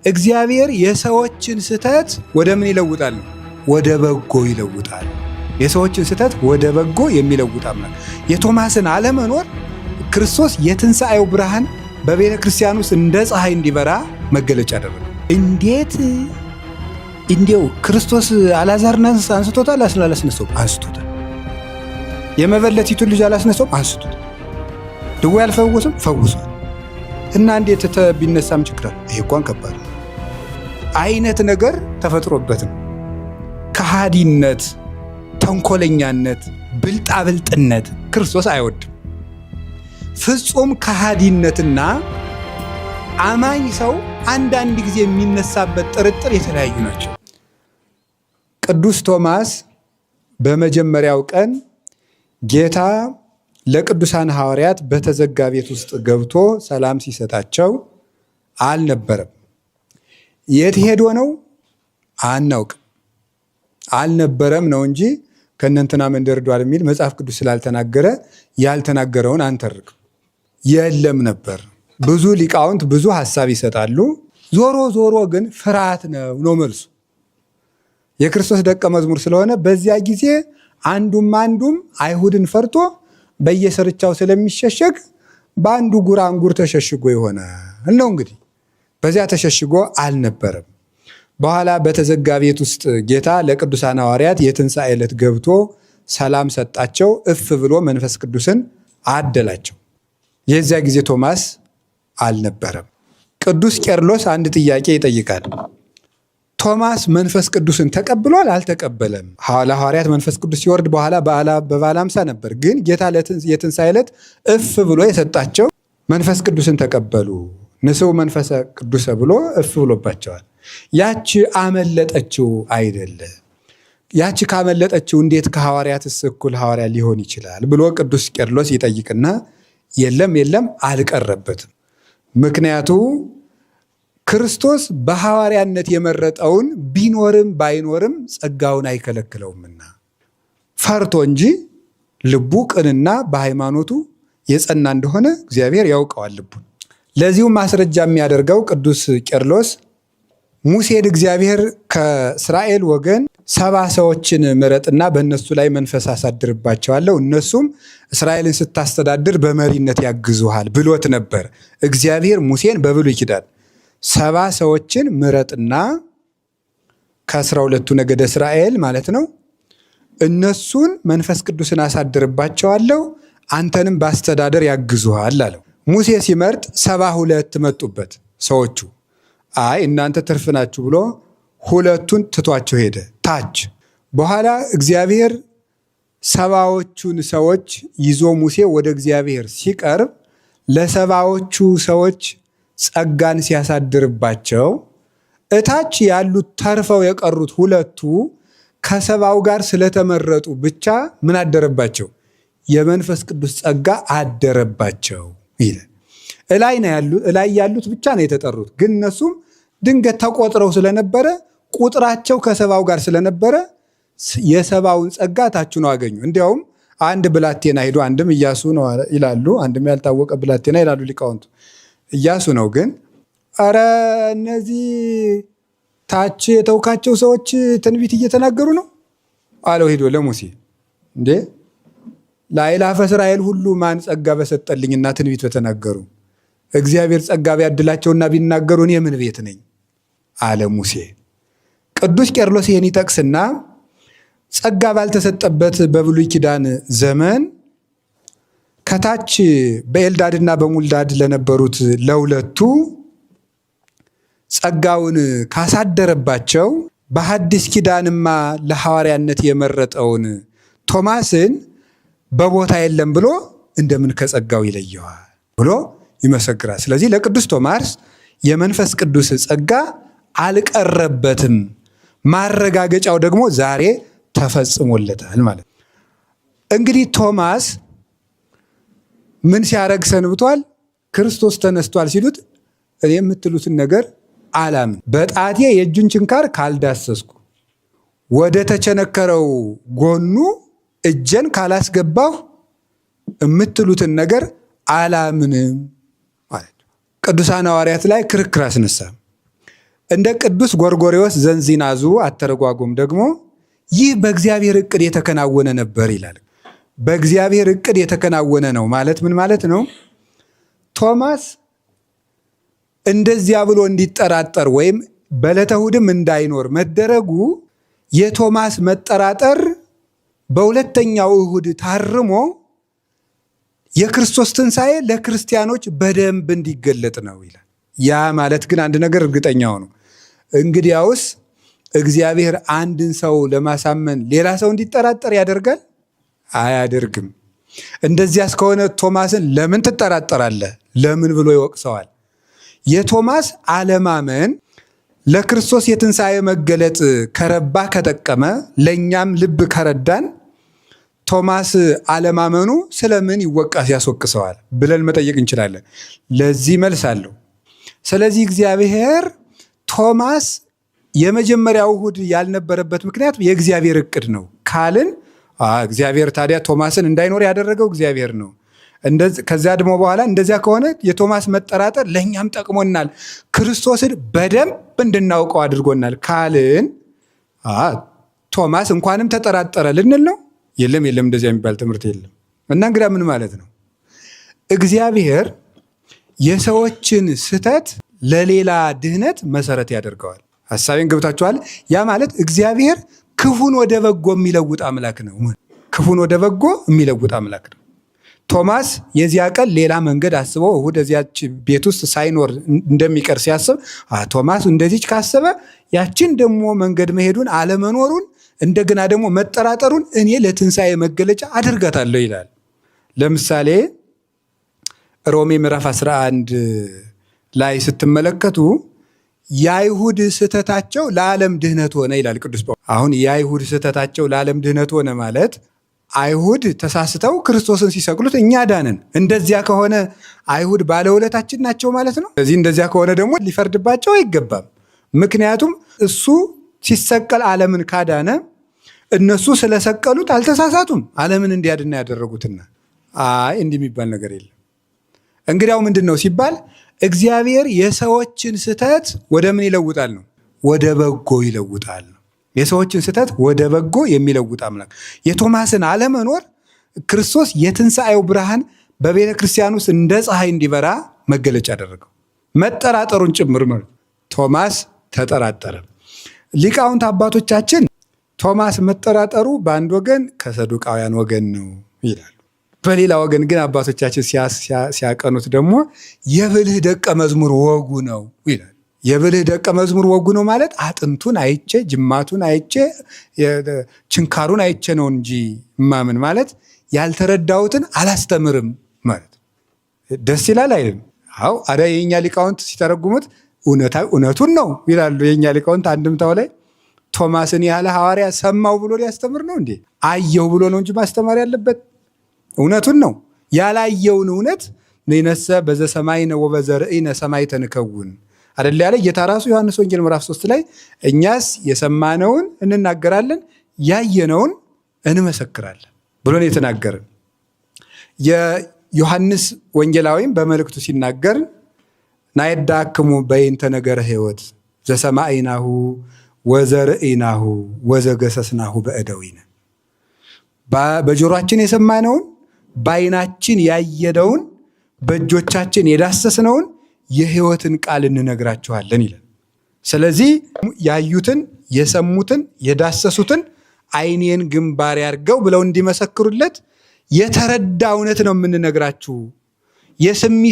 እግዚአብሔር የሰዎችን ስህተት ወደ ምን ይለውጣል? ወደ በጎ ይለውጣል። የሰዎችን ስህተት ወደ በጎ የሚለውጥ አምላክ። የቶማስን አለመኖር ክርስቶስ የትንሣኤው ብርሃን በቤተ ክርስቲያን ውስጥ እንደ ፀሐይ እንዲበራ መገለጫ አደረገ። እንዴው ክርስቶስ አልዓዛርን አንስቶታል? አላስነሳውም? አንስቶታል። የመበለቲቱን ልጅ አላስነሳውም? አንስቶታል። ድውይ አልፈወሰም? ፈውሷል። እና እንዴት ቢነሳም ችግር ይሄ እንኳን ከባድ አይነት ነገር ተፈጥሮበትም ከሃዲነት፣ ተንኮለኛነት፣ ብልጣብልጥነት ክርስቶስ አይወድም። ፍጹም ከሃዲነትና አማኝ ሰው አንዳንድ ጊዜ የሚነሳበት ጥርጥር የተለያዩ ናቸው። ቅዱስ ቶማስ በመጀመሪያው ቀን ጌታ ለቅዱሳን ሐዋርያት በተዘጋ ቤት ውስጥ ገብቶ ሰላም ሲሰጣቸው አልነበረም። የት ሄዶ ነው አናውቅም። አልነበረም ነው እንጂ ከእነንትና መንደር ሄዷል የሚል መጽሐፍ ቅዱስ ስላልተናገረ ያልተናገረውን አንተርክም። የለም ነበር። ብዙ ሊቃውንት ብዙ ሐሳብ ይሰጣሉ። ዞሮ ዞሮ ግን ፍርሃት ነው መልሱ። የክርስቶስ ደቀ መዝሙር ስለሆነ በዚያ ጊዜ አንዱም አይሁድን ፈርቶ በየሰርቻው ስለሚሸሸግ በአንዱ ጉራንጉር ተሸሽጎ ይሆናል ነው እንግዲህ። በዚያ ተሸሽጎ አልነበረም። በኋላ በተዘጋ ቤት ውስጥ ጌታ ለቅዱሳን ሐዋርያት የትንሣኤ ዕለት ገብቶ ሰላም ሰጣቸው። እፍ ብሎ መንፈስ ቅዱስን አደላቸው። የዚያ ጊዜ ቶማስ አልነበረም። ቅዱስ ቄርሎስ አንድ ጥያቄ ይጠይቃል። ቶማስ መንፈስ ቅዱስን ተቀብሏል? አልተቀበለም? ለሐዋርያት መንፈስ ቅዱስ ሲወርድ በኋላ በበዓለ ሃምሳ ነበር። ግን ጌታ የትንሣኤ ዕለት እፍ ብሎ የሰጣቸው መንፈስ ቅዱስን ተቀበሉ፣ ንስኡ መንፈሰ ቅዱሰ ብሎ እፍ ብሎባቸዋል። ያቺ አመለጠችው አይደለ? ያቺ ካመለጠችው እንዴት ከሐዋርያትስ እኩል ሐዋርያ ሊሆን ይችላል ብሎ ቅዱስ ቄርሎስ ይጠይቅና የለም አልቀረበትም። ምክንያቱ ክርስቶስ በሐዋርያነት የመረጠውን ቢኖርም ባይኖርም ጸጋውን አይከለክለውምና ፈርቶ እንጂ ልቡ ቅንና በሃይማኖቱ የጸና እንደሆነ እግዚአብሔር ያውቀዋል ልቡን። ለዚሁም ማስረጃ የሚያደርገው ቅዱስ ቄርሎስ ሙሴን እግዚአብሔር ከእስራኤል ወገን 70 ሰዎችን ምረጥና በእነሱ ላይ መንፈስ አሳድርባቸዋለሁ፣ እነሱም እስራኤልን ስታስተዳድር በመሪነት ያግዙሃል ብሎት ነበር እግዚአብሔር ሙሴን በብሉይ ኪዳን። 70 ሰዎችን ምረጥና ከ12ቱ ነገደ እስራኤል ማለት ነው፣ እነሱን መንፈስ ቅዱስን አሳድርባቸዋለሁ፣ አንተንም በአስተዳደር ያግዙሃል አለው። ሙሴ ሲመርጥ 72 መጡበት ሰዎቹ። አይ እናንተ ትርፍ ናችሁ ብሎ 2ቱን ትቷቸው ሄደ ታች። በኋላ እግዚአብሔር 70ዎቹን ሰዎች ይዞ ሙሴ ወደ እግዚአብሔር ሲቀርብ ለ70ዎቹ ሰዎች ጸጋን ሲያሳድርባቸው እታች ያሉት ተርፈው የቀሩት 2ቱ ከ70ው ጋር ስለተመረጡ ብቻ ምን አደረባቸው? የመንፈስ ቅዱስ ጸጋ አደረባቸው ይላል። እላይ ያሉት ብቻ ነው የተጠሩት። ግን እነሱም ድንገት ተቆጥረው ስለነበረ ቁጥራቸው ከ70ው ጋር ስለነበረ የ70ውን ጸጋ ታች ነው አገኙ። እንዲያውም አንድ ብላቴና ሄዶ አንድም ኢያሱ ነው ይላሉ፣ አንድም ያልታወቀ ብላቴና ይላሉ ሊቃውንቱ። ኢያሱ ነው ግን አረ እነዚህ ታች የተውካቸው ሰዎች ትንቢት እየተናገሩ ነው አለው ሄዶ ለሙሴ። እንዴ ለአእላፈ እስራኤል ሁሉ ማን ጸጋ በሰጠልኝና ትንቢት በተናገሩ? እግዚአብሔር ጸጋ ቢያድላቸውና ቢናገሩ እኔ ምን ቤት ነኝ አለ ሙሴ። ቅዱስ ቄርሎስ ይህን ይጠቅስና ጸጋ ባልተሰጠበት በብሉይ ኪዳን ዘመን ከታች በኤልዳድና በሙልዳድ ለነበሩት ለ2ቱ ጸጋውን ካሳደረባቸው በሐዲስ ኪዳንማ ለሐዋርያነት የመረጠውን ቶማስን በቦታ የለም ብሎ እንደምን ከጸጋው ይለየዋል ብሎ ይመሰክራል። ስለዚህ ለቅዱስ ቶማስ የመንፈስ ቅዱስ ጸጋ አልቀረበትም። ማረጋገጫው ደግሞ ዛሬ ተፈጽሞለታል ማለት ነው። እንግዲህ ቶማስ ምን ሲያረግ ሰንብቷል? ክርስቶስ ተነስቷል ሲሉት እኔ የምትሉትን ነገር አላምን፣ በጣቴ የእጁን ችንካር ካልዳሰስኩ፣ ወደ ተቸነከረው ጎኑ እጄን ካላስገባሁ የምትሉትን ነገር አላምንም ማለት ነው። ቅዱሳን ሐዋርያት ላይ ክርክር አስነሳ። እንደ ቅዱስ ጎርጎርዮስ ዘንዚናዙ አተረጓጎም ደግሞ ይህ በእግዚአብሔር ዕቅድ የተከናወነ ነበር ይላል። በእግዚአብሔር ዕቅድ የተከናወነ ነው ማለት ምን ማለት ነው? ቶማስ እንደዚያ ብሎ እንዲጠራጠር ወይም በዕለተ እሑድም እንዳይኖር መደረጉ የቶማስ መጠራጠር በሁለተኛው እሑድ ታርሞ የክርስቶስ ትንሣኤ ለክርስቲያኖች በደንብ እንዲገለጥ ነው ይላል። ያ ማለት ግን አንድ ነገር እርግጠኛው ነው። እንግዲያውስ እግዚአብሔር አንድን ሰው ለማሳመን ሌላ ሰው እንዲጠራጠር ያደርጋል? አያደርግም። እንደዚያ እስከሆነ ቶማስን ለምን ትጠራጠራለህ? ለምን ብሎ ይወቅሰዋል። የቶማስ አለማመን ለክርስቶስ የትንሣኤ መገለጥ ከረባ ከጠቀመ፣ ለእኛም ልብ ከረዳን ቶማስ አለማመኑ ስለምን ይወቃስ ያስወቅሰዋል ብለን መጠየቅ እንችላለን። ለዚህ መልስ አለው። ስለዚህ እግዚአብሔር ቶማስ የመጀመሪያው እሑድ ያልነበረበት ምክንያት የእግዚአብሔር ዕቅድ ነው ካልን፣ እግዚአብሔር ታዲያ ቶማስን እንዳይኖር ያደረገው እግዚአብሔር ነው። ከዚያ ደግሞ በኋላ እንደዚያ ከሆነ የቶማስ መጠራጠር ለእኛም ጠቅሞናል፣ ክርስቶስን በደንብ እንድናውቀው አድርጎናል ካልን፣ ቶማስ እንኳንም ተጠራጠረ ልንል ነው? የለም፣ እንደዚያ የሚባል ትምህርት የለም። እና እንግዳ ምን ማለት ነው? እግዚአብሔር የሰዎችን ስህተት ለሌላ ድህነት መሰረት ያደርገዋል። ሐሳቤን ገብታችኋል? ያ ማለት እግዚአብሔር ክፉን ወደ በጎ የሚለውጥ አምላክ ነው። ክፉን ወደ በጎ የሚለውጥ አምላክ ነው። ቶማስ የዚያ ቀን ሌላ መንገድ አስቦ እሑድ እዚያች ቤት ውስጥ ሳይኖር እንደሚቀር ሲያስብ፣ ቶማስ እንደዚች ካሰበ ያችን ደግሞ መንገድ መሄዱን አለመኖሩን እንደገና ደግሞ መጠራጠሩን እኔ ለትንሣኤ መገለጫ አድርጋታለሁ ይላል። ለምሳሌ ሮሜ ምዕራፍ 11 ላይ ስትመለከቱ የአይሁድ ስህተታቸው ለዓለም ድህነት ሆነ ይላል ቅዱስ ጳውሎስ። አሁን የአይሁድ ስህተታቸው ለዓለም ድህነት ሆነ ማለት አይሁድ ተሳስተው ክርስቶስን ሲሰቅሉት እኛ ዳንን። እንደዚያ ከሆነ አይሁድ ባለውለታችን ናቸው ማለት ነው። ስለዚህ እንደዚያ ከሆነ ደግሞ ሊፈርድባቸው አይገባም። ምክንያቱም እሱ ሲሰቀል ዓለምን ካዳነ እነሱ ስለሰቀሉት አልተሳሳቱም። ዓለምን እንዲያድና ያደረጉትና እንዲህ የሚባል ነገር የለም። እንግዲያው ምንድን ነው ሲባል እግዚአብሔር የሰዎችን ስህተት ወደ ምን ይለውጣል ነው? ወደ በጎ ይለውጣል ነው። የሰዎችን ስህተት ወደ በጎ የሚለውጥ አምላክ። የቶማስን አለመኖር ክርስቶስ የትንሣኤው ብርሃን በቤተ ክርስቲያን ውስጥ እንደ ፀሐይ እንዲበራ መገለጫ ያደረገው፣ መጠራጠሩን ጭምር ነው። ቶማስ ተጠራጠረ። ሊቃውንት አባቶቻችን ቶማስ መጠራጠሩ በአንድ ወገን ከሰዱቃውያን ወገን ነው ይላሉ። በሌላ ወገን ግን አባቶቻችን ሲያቀኑት ደግሞ የብልህ ደቀ መዝሙር ወጉ ነው ይላል። የብልህ ደቀ መዝሙር ወጉ ነው ማለት አጥንቱን አይቼ ጅማቱን አይቼ ችንካሩን አይቼ ነው እንጂ ማምን ማለት ያልተረዳሁትን አላስተምርም ማለት ደስ ይላል አይደል? አዎ አዳ የኛ ሊቃውንት ሲተረጉሙት እውነቱን ነው ይላሉ። የኛ ሊቃውንት አንድምታው ላይ ቶማስን ያለ ሐዋርያ ሰማው ብሎ ሊያስተምር ነው እንዴ? አየው ብሎ ነው እንጂ ማስተማር ያለበት እውነቱን ነው። ያላየውን እውነት ነይነሰ በዘሰማይነ ወበዘርእይነ ሰማዕተ ንከውን አይደል ያለ ጌታ ራሱ ዮሐንስ ወንጌል ምዕራፍ 3 ላይ እኛስ የሰማነውን እንናገራለን ያየነውን እንመሰክራለን ብሎ ነው የተናገረን። የዮሐንስ ወንጌላዊም በመልእክቱ ሲናገር ናይዳክሙ በይንተ ነገረ ሕይወት ዘሰማይናሁ ወዘርእይናሁ ወዘገሰስናሁ በእደዊነ፣ በጆሮአችን የሰማነውን በዓይናችን ያየነውን በእጆቻችን የዳሰስነውን የሕይወትን ቃል እንነግራችኋለን ይላል። ስለዚህ ያዩትን የሰሙትን የዳሰሱትን ዓይኔን ግንባር ያርገው ብለው እንዲመሰክሩለት የተረዳ እውነት ነው የምንነግራችሁ። የስሚ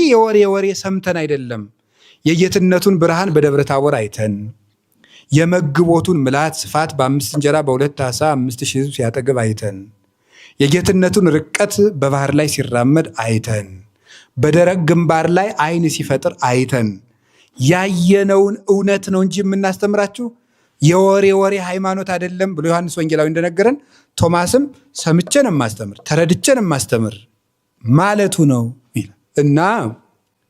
የወሬ ወሬ ሰምተን አይደለም። የጌትነቱን ብርሃን በደብረ ታቦር አይተን፣ የመግቦቱን ምልአት ስፋት በ5 እንጀራ በ2 ዓሣ 5,000 ሕዝብ ሲያጠግብ አይተን፣ የጌትነቱን ርቀት በባህር ላይ ሲራመድ አይተን፣ በደረቅ ግንባር ላይ ዓይን ሲፈጥር አይተን ያየነውን እውነት ነው እንጂ የምናስተምራችሁ የወሬ ወሬ ሃይማኖት አይደለም ብሎ ዮሐንስ ወንጌላዊ እንደነገረን ቶማስም ሰምቼን የማስተምር ተረድቼን የማስተምር ማለቱ ነው እና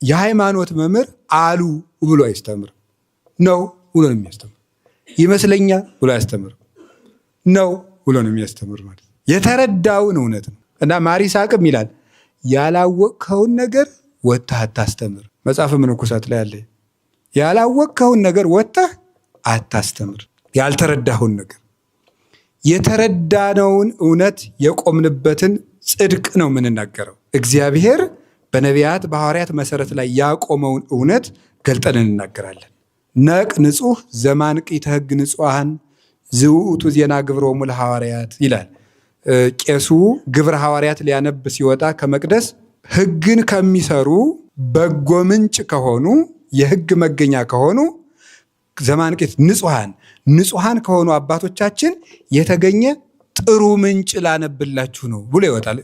የሃይማኖት መምህር አሉ ብሎ አይስተምር ነው ብሎ ነው የሚያስተምር። ይመስለኛል ብሎ ያስተምር ነው ብሎ ነው የሚያስተምር ማለት የተረዳውን እውነት ነው። እና ማር ይስሐቅም ይላል ያላወቅኸውን ነገር ወጥተህ አታስተምር። መጽሐፈ መነኮሳት ላይ አለ። ያላወቅከውን ነገር ወጥተህ አታስተምር። ያልተረዳኸውን ነገር የተረዳነውን እውነት የቆምንበትን ጽድቅ ነው የምንናገረው። እግዚአብሔር በነቢያት በሐዋርያት መሰረት ላይ ያቆመውን እውነት ገልጠን እንናገራለን። ነቅ ንጹሕ ዘማንቂተ ሕግ ንጹሐን ዝውእቱ ዜና ግብሮሙ ለሐዋርያት ይላል። ቄሱ ግብረ ሐዋርያት ሊያነብ ሲወጣ ከመቅደስ ሕግን ከሚሰሩ በጎ ምንጭ ከሆኑ የሕግ መገኛ ከሆኑ ዘማንቂት ንጹሐን ከሆኑ አባቶቻችን የተገኘ ጥሩ ምንጭ ላነብላችሁ ነው ብሎ ይወጣል።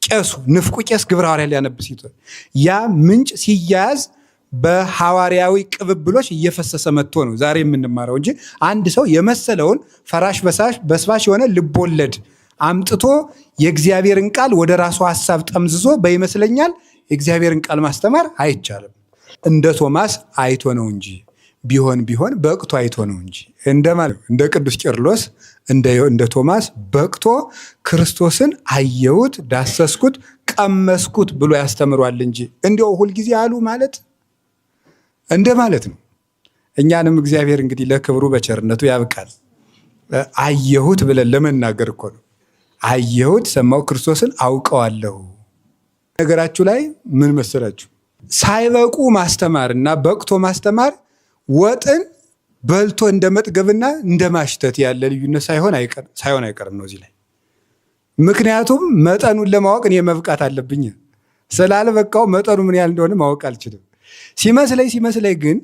ቄሱ ንፍቁ ቄስ ግብረ ሐዋርያት ሊያነብ ሲወጣ ያ ምንጭ ሲያያዝ በሐዋርያዊ ቅብብሎች እየፈሰሰ መጥቶ ነው ዛሬ የምንማረው እንጂ አንድ ሰው የመሰለውን ፈራሽ በስባሽ የሆነ ልቦለድ አምጥቶ የእግዚአብሔርን ቃል ወደ ራሱ ሐሳብ ጠምዝዞ በይመስለኛል የእግዚአብሔርን ቃል ማስተማር አይቻልም። እንደ ቶማስ አይቶ ነው እንጂ ቢሆን በቅቶ አይቶ ነው እንጂ እንደ ቅዱስ ቄርሎስ እንደ ቶማስ በቅቶ ክርስቶስን አየሁት፣ ዳሰስኩት፣ ቀመስኩት ብሎ ያስተምሯል እንጂ እንዲያው ሁልጊዜ አሉ ማለት ማለት ነው። እኛንም እግዚአብሔር እንግዲህ ለክብሩ በቸርነቱ ያብቃል። አየሁት ብለን ለመናገር እኮ ነው። አየሁት፣ ሰማው፣ ክርስቶስን አውቀዋለሁ። ነገራችሁ ላይ ምን መሰላችሁ? ሳይበቁ ማስተማርና በቅቶ ማስተማር ወጥን በልቶ እንደ መጥገብና እንደ ማሽተት ያለ ልዩነት ሳይሆን አይቀርም ነው እዚህ ላይ። ምክንያቱም መጠኑን ለማወቅ እኔ መብቃት አለብኝ። ስላልበቃው መጠኑ ምን ያህል እንደሆነ ማወቅ አልችልም። ሲመስለኝ ግን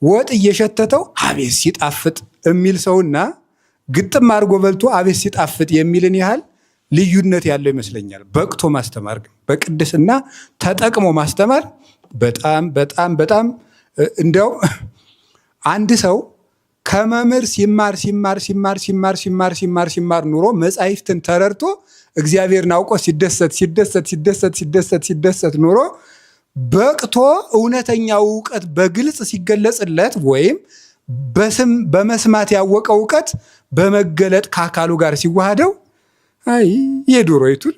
ወጥ እየሸተተው አቤት ሲጣፍጥ የሚል ሰውና ግጥም አድርጎ በልቶ አቤት ሲጣፍጥ የሚልን ያህል ልዩነት ያለው ይመስለኛል። በቅቶ ማስተማር ግን በቅድስና ተጠቅሞ ማስተማር በጣም እንዲያው አንድ ሰው ከመምህር ሲማር ኑሮ መጻሕፍትን ተረድቶ እግዚአብሔርን አውቆ ሲደሰት ኑሮ በቅቶ እውነተኛ እውቀት በግልጽ ሲገለጽለት ወይም በመስማት ያወቀው እውቀት በመገለጥ ከአካሉ ጋር ሲዋሃደው አይ የድሮይቱን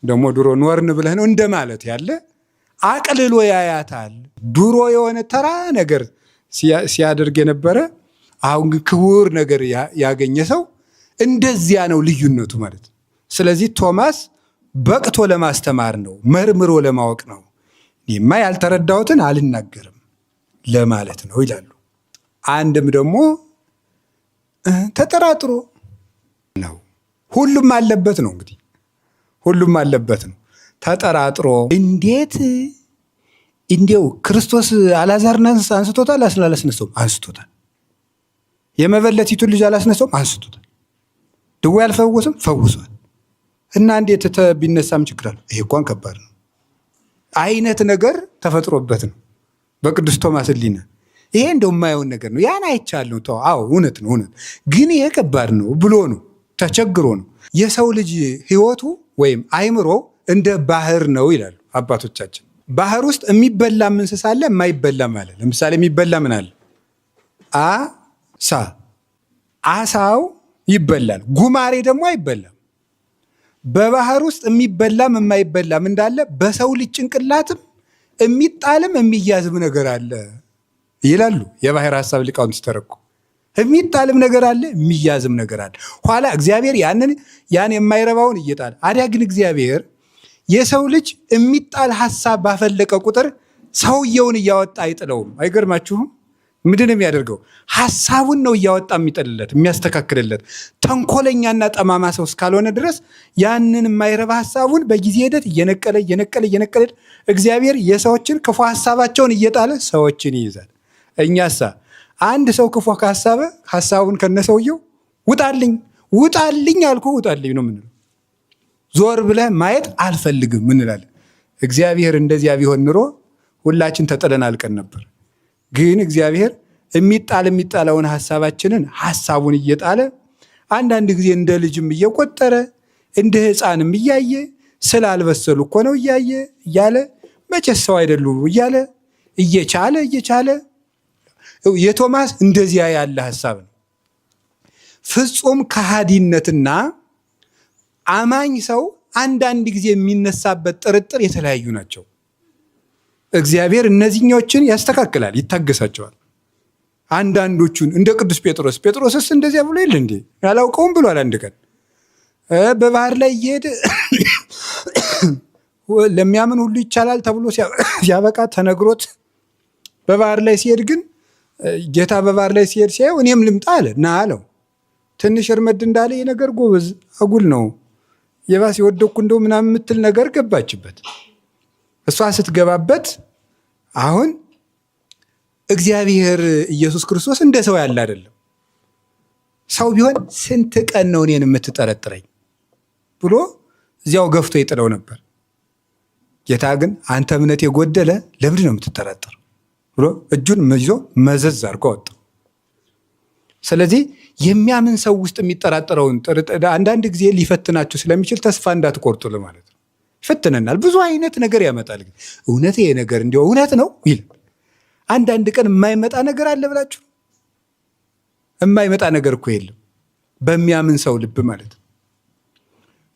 ደግሞ ድሮ ኖርን ብለህ ነው እንደማለት ያለ አቅልሎ ያያታል። ድሮ የሆነ ተራ ነገር ሲያደርግ የነበረ አሁን ክቡር ነገር ያገኘ ሰው እንደዚያ ነው ልዩነቱ ማለት። ስለዚህ ቶማስ በቅቶ ለማስተማር ነው፣ መርምሮ ለማወቅ ነው። እኔማ ያልተረዳሁትን አልናገርም ለማለት ነው ይላሉ። አንድም ደግሞ ተጠራጥሮ ነው። ሁሉም አለበት ነው እንግዲህ ሁሉም አለበት ነው። ተጠራጥሮ እንዴው ክርስቶስ አልዓዛርን አንስቶታል አላስነሳውም? አንስቶታል። የመበለቲቱን ልጅ አላስነሳውም? አንስቶታል። ድውይ አልፈወሰም? ፈውሷል። እና እንዴት ቢነሳም ችግር አለው? ይሄ እንኳን ከባድ ነው አይነት ነገር ተፈጥሮበት ነው በቅዱስ ቶማስ ሕሊና። ይሄ እንደው የማየውን ነገር ነው ያን አይቻለሁ። አዎ እውነት ነው ግን ይሄ ከባድ ነው ብሎ ነው ተቸግሮ ነው። የሰው ልጅ ሕይወቱ ወይም አይምሮ እንደ ባህር ነው ይላሉ አባቶቻችን። ባህር ውስጥ የሚበላም እንስሳ አለ፣ የማይበላም አለ። ለምሳሌ የሚበላ ምን አለ? አሳው ይበላል፣ ጉማሬ ደግሞ አይበላም። በባህር ውስጥ የሚበላም የማይበላም እንዳለ በሰው ልጅ ጭንቅላትም የሚጣልም የሚያዝም ነገር አለ ይላሉ የባህር ሐሳብ ሊቃውንት ሲተረጉ። የሚጣልም ነገር አለ፣ የሚያዝም ነገር አለ። ኋላ እግዚአብሔር ያን የማይረባውን እየጣለ አዲያ ግን እግዚአብሔር የሰው ልጅ የሚጣል ሐሳብ ባፈለቀ ቁጥር ሰውየውን እያወጣ አይጥለውም። አይገርማችሁም? ምንድን ነው የሚያደርገው? ሐሳቡን ነው እያወጣ የሚጥልለት የሚያስተካክልለት። ተንኮለኛና ጠማማ ሰው እስካልሆነ ድረስ ያንን የማይረባ ሐሳቡን በጊዜ ሂደት እየነቀለ እግዚአብሔር የሰዎችን ክፉ ሐሳባቸውን እየጣለ ሰዎችን ይይዛል። እኛሳ አንድ ሰው ክፉ ካሰበ ሐሳቡን ከነሰውየው ውጣልኝ አልኩ ውጣልኝ ነው ምንለው። ዞር ብለህ ማየት አልፈልግም እንላለን። እግዚአብሔር እንደዚያ ቢሆን ኑሮ ሁላችን ተጥለን አልቀን ነበር። ግን እግዚአብሔር የሚጣለውን ሐሳቡን እየጣለ አንዳንድ ጊዜ እንደ ልጅም እየቆጠረ እንደ ሕፃንም እያየ ስላልበሰሉ እኮ ነው እያለ መቼስ ሰው አይደሉ እያለ እየቻለ የቶማስ እንደዚያ ያለ ሐሳብ ነው። ፍጹም ከሃዲነትና አማኝ ሰው አንዳንድ ጊዜ የሚነሳበት ጥርጥር የተለያዩ ናቸው። እግዚአብሔር እነዚህኞችን ያስተካክላል፣ ይታገሳቸዋል። አንዳንዶቹን እንደ ቅዱስ ጴጥሮስስ እንደዚያ ብሎ የለ እንዴ? ያላውቀውም ብሏል። አንድ ቀን በባህር ላይ እየሄደ ለሚያምን ሁሉ ይቻላል ተብሎ ሲያበቃ ተነግሮት በባህር ላይ ሲሄድ ግን ጌታ በባህር ላይ ሲሄድ ሲያየው እኔም ልምጣ አለ። ና አለው። ትንሽ እርመድ እንዳለ ይህ ነገር ጎበዝ አጉል ነው የባስ የወደኩ እንደው ምናምን የምትል ነገር ገባችበት። እሷ ስትገባበት አሁን እግዚአብሔር ኢየሱስ ክርስቶስ እንደ ሰው ያለ አይደለም። ሰው ቢሆን ስንት ቀን ነው እኔን የምትጠረጥረኝ ብሎ እዚያው ገፍቶ ይጥለው ነበር። ጌታ ግን አንተ እምነት የጎደለ ለምንድን ነው የምትጠረጥር ብሎ እጁን ይዞ መዘዝ አድርጎ አወጣው። ስለዚህ የሚያምን ሰው ውስጥ የሚጠራጠረውን አንዳንድ ጊዜ ሊፈትናችሁ ስለሚችል ተስፋ እንዳትቆርጡ ለማለት ነው። ይፈትነናል፣ ብዙ አይነት ነገር ያመጣል። ግን እውነት ይሄ ነገር እንዲያው እውነት ነው ይል። አንዳንድ ቀን የማይመጣ ነገር አለ ብላችሁ የማይመጣ ነገር እኮ የለም በሚያምን ሰው ልብ ማለት ነው።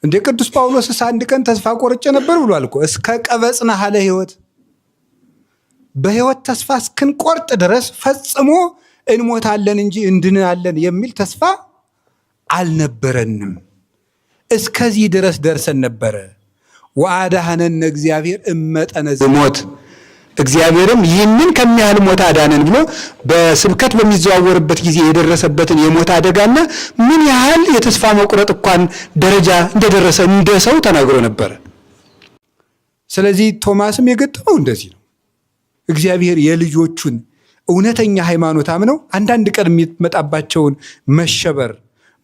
እንደ ቅዱስ ጳውሎስስ አንድ ቀን ተስፋ ቆርጬ ነበር ብሏል እኮ እስከ ቀበጽና ሀለ ሕይወት፣ በሕይወት ተስፋ እስክንቆርጥ ድረስ ፈጽሞ እንሞታለን እንጂ እንድናለን የሚል ተስፋ አልነበረንም። እስከዚህ ድረስ ደርሰን ነበረ። ወአድኀነነ እግዚአብሔር እመጠነ ዝሞት፣ እግዚአብሔርም ይህንን ከሚያህል ሞት አዳነን ብሎ በስብከት በሚዘዋወርበት ጊዜ የደረሰበትን የሞት አደጋና ምን ያህል የተስፋ መቁረጥ እንኳን ደረጃ እንደደረሰ እንደ ሰው ተናግሮ ነበረ። ስለዚህ ቶማስም የገጠመው እንደዚህ ነው። እግዚአብሔር የልጆቹን እውነተኛ ሃይማኖት አምነው አንዳንድ ቀን የሚመጣባቸውን መሸበር፣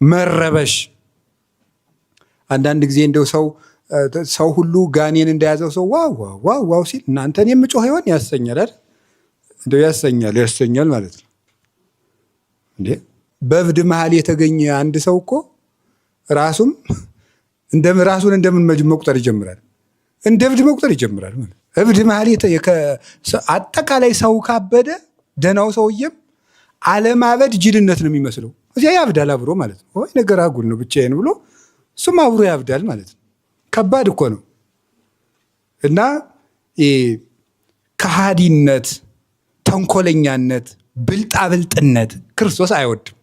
መረበሽ አንዳንድ ጊዜ እንደው ሰው ሁሉ ጋኔን እንደያዘው ሰው ዋው ሲል እናንተን የምጮህ ይሆን ያሰኛል አይደል? እንደው ያሰኛል ማለት ነው እንዴ። በእብድ መሃል የተገኘ አንድ ሰው እኮ ራሱን እንደምን መቁጠር ይጀምራል፣ እንደ እብድ መቁጠር ይጀምራል ማለት። እብድ መሃል አጠቃላይ ሰው ካበደ ደናው ሰውዬም አለማበድ ጅልነት ነው የሚመስለው። እዚያ ያብዳል አብሮ ማለት ነው። ወይ ነገር አጉል ነው ብቻዬን ብሎ እሱም አብሮ ያብዳል ማለት ነው። ከባድ እኮ ነው። እና ከሃዲነት፣ ተንኮለኛነት፣ ብልጣብልጥነት ክርስቶስ አይወድም።